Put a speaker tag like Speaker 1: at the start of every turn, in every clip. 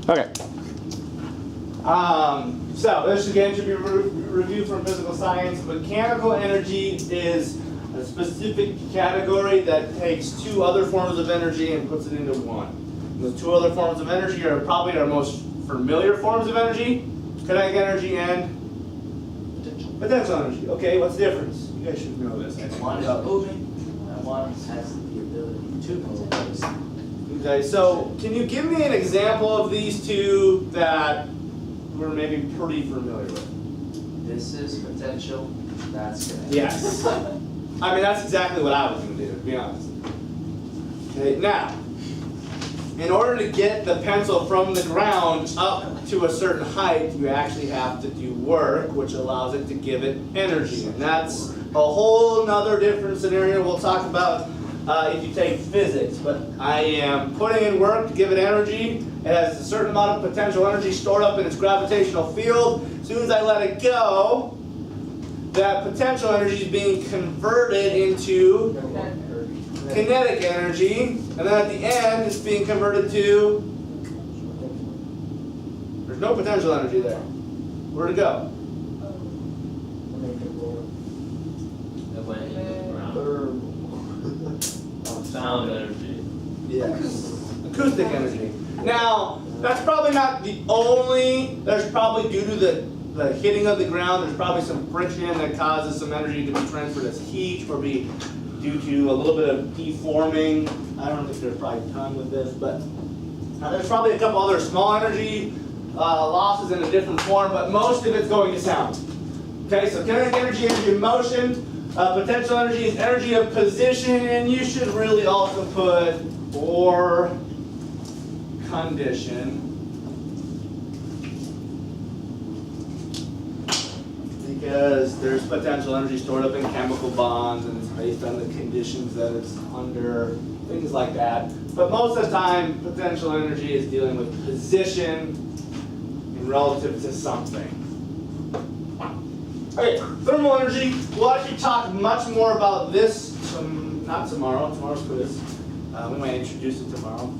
Speaker 1: Okay. So this again should be review from physical science. Mechanical energy is a specific category that takes two other forms of energy and puts it into one. And those two other forms of energy are probably our most familiar forms of energy: kinetic energy and potential energy. Okay, what's the difference? You guys should know this.
Speaker 2: One is moving, and one has the ability to move.
Speaker 1: Okay, so can you give me an example of these two that we're maybe pretty familiar with?
Speaker 2: This is potential, that's kinetic.
Speaker 1: Yes. I mean, that's exactly what I was going to do, to be honest. Okay, now, in order to get the pencil from the ground up to a certain height, you actually have to do work, which allows it to give it energy. And that's a whole nother different scenario we'll talk about if you take physics. But I am putting in work to give it energy. It has a certain amount of potential energy stored up in its gravitational field. As soon as I let it go, that potential energy is being converted into kinetic energy, and then at the end it's being converted to, there's no potential energy there. Where'd it go?
Speaker 3: Sound energy.
Speaker 1: Yes. Acoustic energy. Now, that's probably not the only, there's probably due to the hitting of the ground, there's probably some friction that causes some energy to be transferred as heat or be due to a little bit of deforming. I don't think there's probably a ton with this, but there's probably a couple other small energy losses in a different form, but most of it's going to sound. Okay, so kinetic energy, energy of motion. Potential energy is energy of position, and you should really also put or condition. Because there's potential energy stored up in chemical bonds, and it's based on the conditions that it's under, things like that. But most of the time, potential energy is dealing with position in relative to something. Okay, thermal energy, we'll actually talk much more about this, not tomorrow, tomorrow's quiz. We might introduce it tomorrow.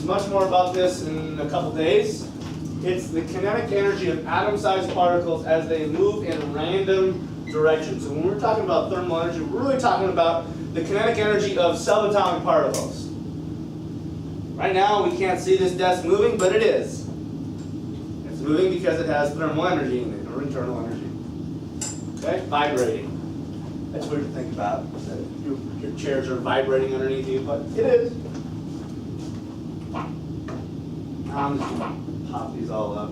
Speaker 1: Much more about this in a couple days. It's the kinetic energy of atom-sized particles as they move in random directions. So when we're talking about thermal energy, we're really talking about the kinetic energy of subatomic particles. Right now, we can't see this desk moving, but it is. It's moving because it has thermal energy in it, or internal energy. Okay, vibrating. That's weird to think about. Your chairs are vibrating underneath you, but it is. I'm just going to pop these all up.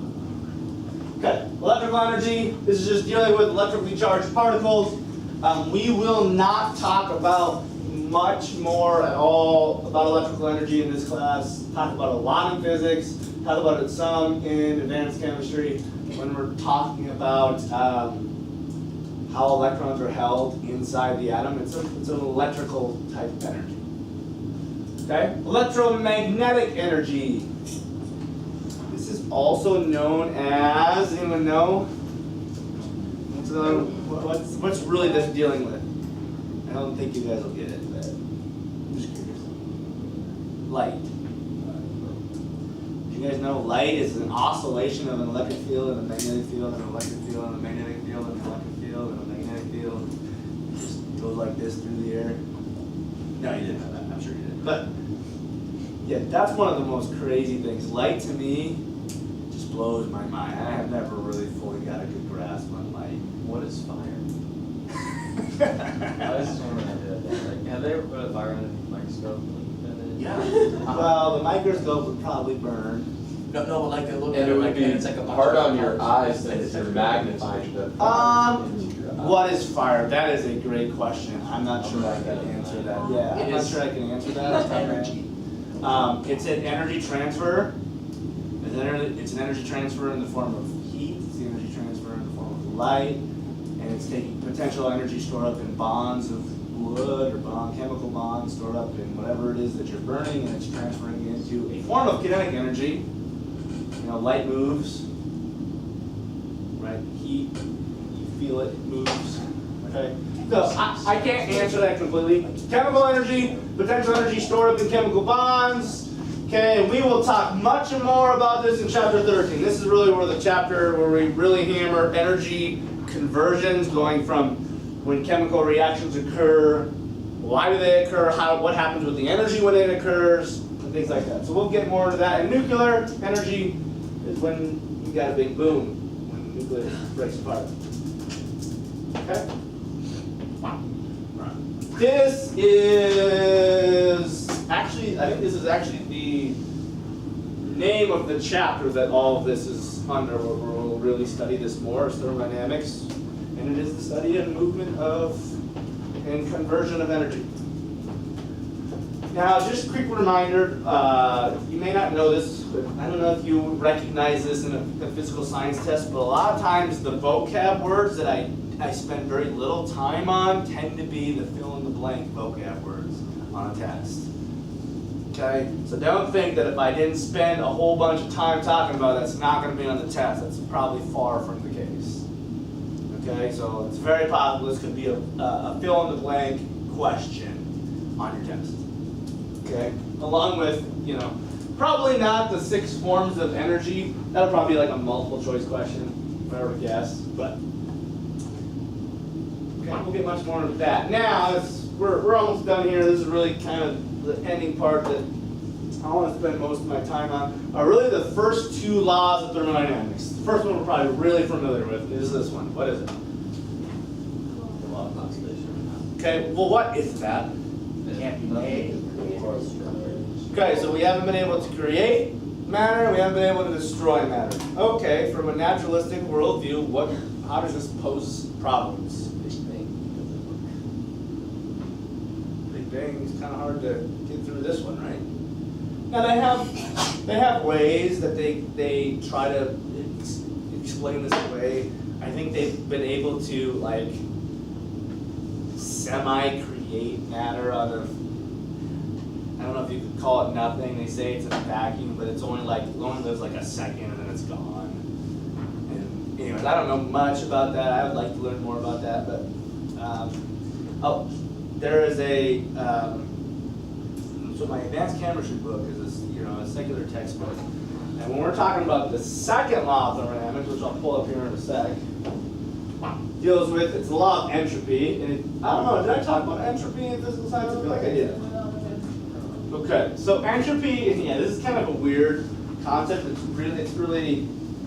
Speaker 1: Okay, electrical energy. This is just dealing with electrically charged particles. We will not talk about much more at all about electrical energy in this class. Talk about a lot in physics. Talk about it some in advanced chemistry when we're talking about how electrons are held inside the atom. It's an electrical type of energy. Okay, electromagnetic energy. This is also known as, anyone know? What's really this dealing with? I don't think you guys will get it, but I'm just curious. Light. Do you guys know light is an oscillation of an electric field and a magnetic field and an electric field and a magnetic field and an electric field and a magnetic field? It just goes like this through the air. No, you didn't know that. I'm sure you did. But yeah, that's one of the most crazy things. Light to me just blows my mind. I have never really fully got a good grasp on light.
Speaker 3: What is fire? I was just wondering how they did that. Like, have they ever put a fire in a microscope?
Speaker 1: Yeah. Well, the microscope would probably burn.
Speaker 2: No, like they look
Speaker 3: And
Speaker 2: at
Speaker 3: it
Speaker 2: it
Speaker 3: would
Speaker 2: like
Speaker 3: be
Speaker 2: it's like a
Speaker 3: hard on your eyes since you're magnifying the fire into your eye.
Speaker 1: What is fire? That is a great question. I'm not sure I can answer that. Yeah, I'm not sure I can answer that.
Speaker 2: energy.
Speaker 1: It's an energy transfer. It's an energy transfer in the form of heat. It's the energy transfer in the form of light. And it's taking potential energy stored up in bonds of wood or chemical bonds stored up in whatever it is that you're burning, and it's transferring it into a form of kinetic energy. You know, light moves, right? Heat, you feel it, it moves. Okay? So I can't answer that completely. Chemical energy, potential energy stored up in chemical bonds. Okay, and we will talk much more about this in chapter 13. This is really where the chapter where we really hammer energy conversions, going from when chemical reactions occur, why do they occur, what happens with the energy when it occurs, and things like that. So we'll get more into that. And nuclear energy is when you got a big boom, when nuclear breaks apart. Okay? This is actually, I think this is actually the name of the chapter that all of this is under, where we'll really study this more, is thermodynamics. And it is the study and movement of and conversion of energy. Now, just a quick reminder, you may not know this, but I don't know if you recognize this in a physical science test, but a lot of times the vocab words that I spend very little time on tend to be the fill-in-the-blank vocab words on a test. Okay? So don't think that if I didn't spend a whole bunch of time talking about it, that's not going to be on the test. That's probably far from the case. Okay? So it's very possible this could be a fill-in-the-blank question on your test. Okay? Along with, you know, probably not the 6 forms of energy. That'll probably be like a multiple choice question, if I were to guess. But okay, we'll get much more into that. Now, we're almost done here. This is really kind of the ending part that I want to spend most of my time on. Are really the first 2 laws of thermodynamics. The first one we're probably really familiar with is this one. What is it?
Speaker 3: The law of conservation.
Speaker 1: Okay, well, what is that?
Speaker 2: Can't be made.
Speaker 1: Okay, so we haven't been able to create matter, we haven't been able to destroy matter. Okay, from a naturalistic worldview, how does this pose problems? Big Bang is kind of hard to get through this one, right? Now they have ways that they try to explain this away. I think they've been able to like semi-create matter out of, I don't know if you could call it nothing. They say it's in a vacuum, but it's only lives like a second and then it's gone. And anyways, I don't know much about that. I would like to learn more about that, but there is a so my advanced chemistry book is this, a secular textbook. And when we're talking about the second law of thermodynamics, which I'll pull up here in a sec, deals with, it's the law of entropy. And I don't know, did I talk about entropy in physical science? I feel like I did. Okay, so entropy, yeah, this is kind of a weird concept. It's really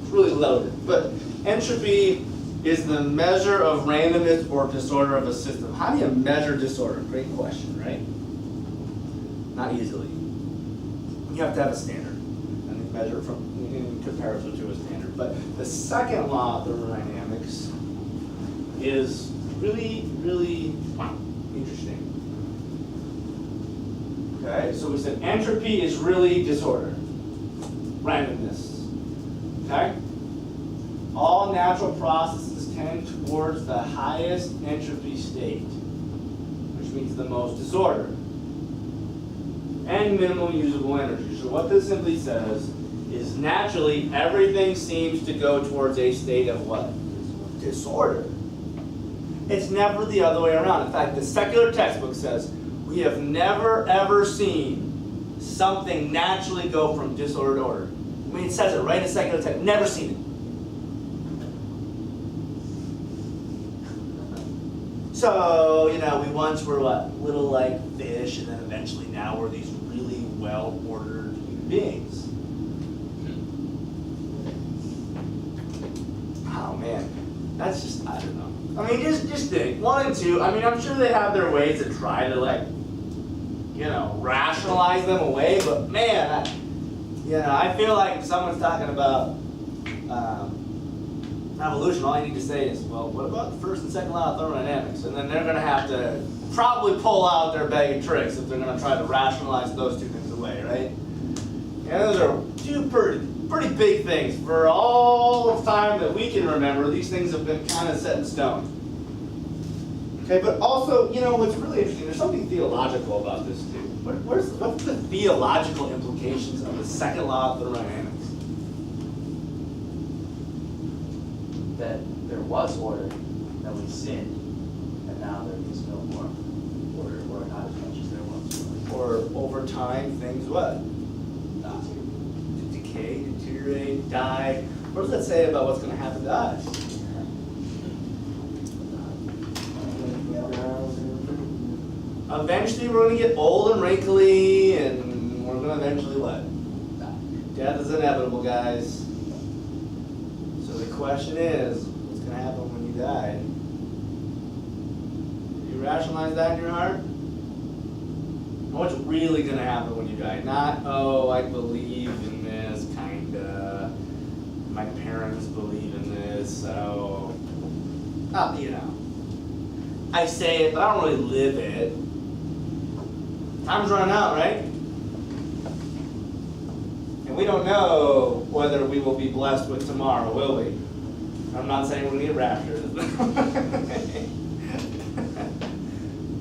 Speaker 1: loaded. But entropy is the measure of randomness or disorder of a system. How do you measure disorder? Great question, right? Not easily. You have to have a standard and measure from in comparison to a standard. But the second law of thermodynamics is really interesting. Okay, so we said entropy is really disorder, randomness. Okay? All natural processes tend towards the highest entropy state, which means the most disorder, and minimal usable energy. So what this simply says is naturally everything seems to go towards a state of what? Disorder. It's never the other way around. In fact, the secular textbook says we have never ever seen something naturally go from disorder to order. I mean, it says it right in the secular text. Never seen it. So, we once were what? Little like fish, and then eventually now we're these really well-ordered human beings. Oh man, that's just, I don't know. I mean, just think, 1 and 2, I mean, I'm sure they have their ways to try to rationalize them away, but man, I feel like if someone's talking about evolution, all you need to say is, well, what about the first and second law of thermodynamics? And then they're going to have to probably pull out their bag of tricks if they're going to try to rationalize those 2 things away, right? And those are 2 pretty big things. For all of time that we can remember, these things have been kind of set in stone. Okay, but also, what's really interesting, there's something theological about this too. What's the theological implications of the second law of thermodynamics?
Speaker 2: That there was order, that we sinned, and now there is no more order, or not as much as there once was.
Speaker 1: Or over time, things what? die? What does that say about what's going to happen to us? Eventually we're going to get old and wrinkly, and we're going to eventually what? Death is inevitable, guys. So the question is, what's going to happen when you die? You rationalize that in your heart? What's really going to happen when you die? Not, oh, I believe in this, kinda. My parents believe in this, so, you know. I say it, but I don't really live it. Time's running out, right? And we don't know whether we will be blessed with tomorrow, will we? I'm not saying we're going to get raptured.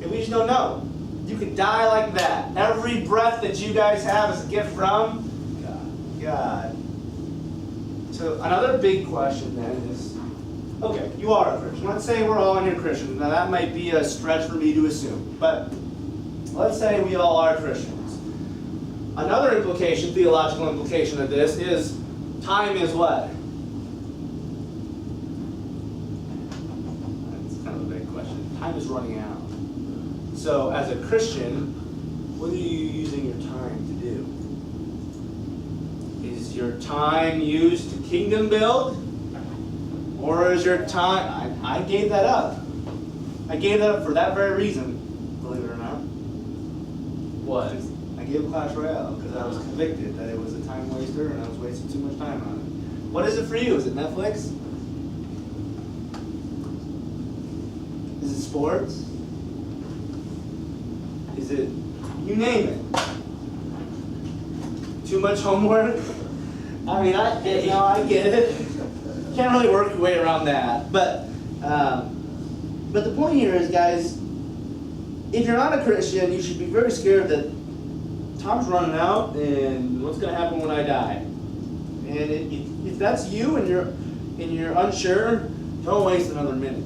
Speaker 1: And we just don't know. You could die like that. Every breath that you guys have is a gift from God. So another big question then is, okay, you are a Christian. Let's say we're all in here Christians. Now that might be a stretch for me to assume, but let's say we all are Christians. Another implication, theological implication of this is time is what? That's kind of a big question. Time is running out. So as a Christian, what are you using your time to do? Is your time used to kingdom build? Or is your time, I gave that up. I gave that up for that very reason, believe it or not.
Speaker 2: What?
Speaker 1: I gave up Clash Royale because I was convicted that it was a time waster and I was wasting too much time on it. What is it for you? Is it Netflix? Is it sports? Is it, you name it. Too much homework? I mean, I get it. Can't really work your way around that. But the point here is, guys, if you're not a Christian, you should be very scared that time's running out and what's going to happen when I die. And if that's you and you're unsure, don't waste another minute.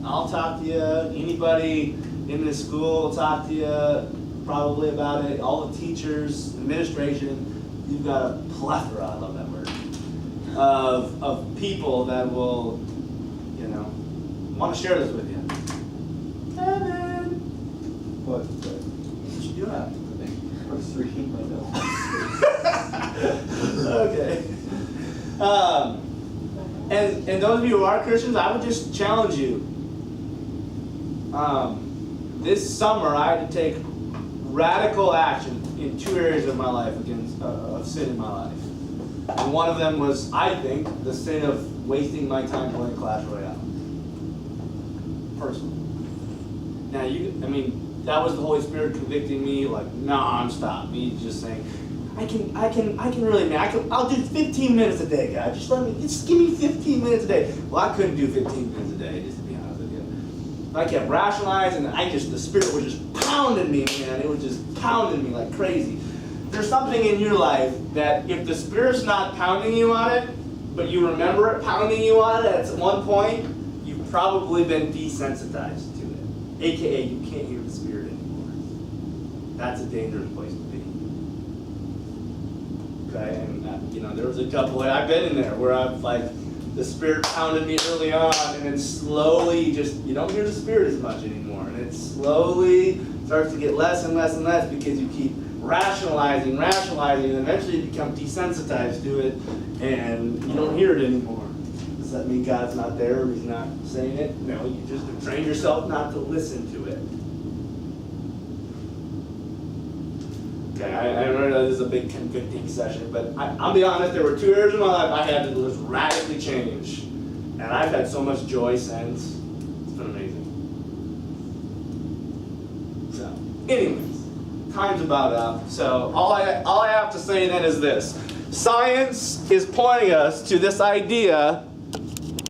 Speaker 1: I'll talk to you. Anybody in this school will talk to you probably about it. All the teachers, administration, you've got a plethora, I love that word, of people that will, want to share this with you. Evan!
Speaker 3: What?
Speaker 1: What you doing?
Speaker 3: I was reading my notes.
Speaker 1: Okay. And those of you who are Christians, I would just challenge you. This summer, I had to take radical action in 2 areas of my life against of sin in my life. And one of them was, I think, the sin of wasting my time playing Clash Royale. Personally. Now, that was the Holy Spirit convicting me, like non-stop. Me just saying, I'll do 15 minutes a day, God. Just give me 15 minutes a day. Well, I couldn't do 15 minutes a day, just to be honest with you. I kept rationalizing, and the Spirit was just pounding me, man. It was just pounding me like crazy. There's something in your life that if the Spirit's not pounding you on it, but you remember it pounding you on it at one point, you've probably been desensitized to it. AKA, you can't hear the Spirit anymore. That's a dangerous place to be. Okay, and there was a couple, I've been in there where I've the Spirit pounded me early on, and then slowly you don't hear the Spirit as much anymore. And it slowly starts to get less and less and less because you keep rationalizing, and eventually you become desensitized to it, and you don't hear it anymore. Does that mean God's not there or He's not saying it? No, you just have trained yourself not to listen to it. Okay, I know this is a big convicting session, but I'll be honest, there were 2 areas of my life I had to just radically change. And I've had so much joy since. It's been amazing. So, anyways, time's about up. So all I have to say then is this. Science is pointing us to this idea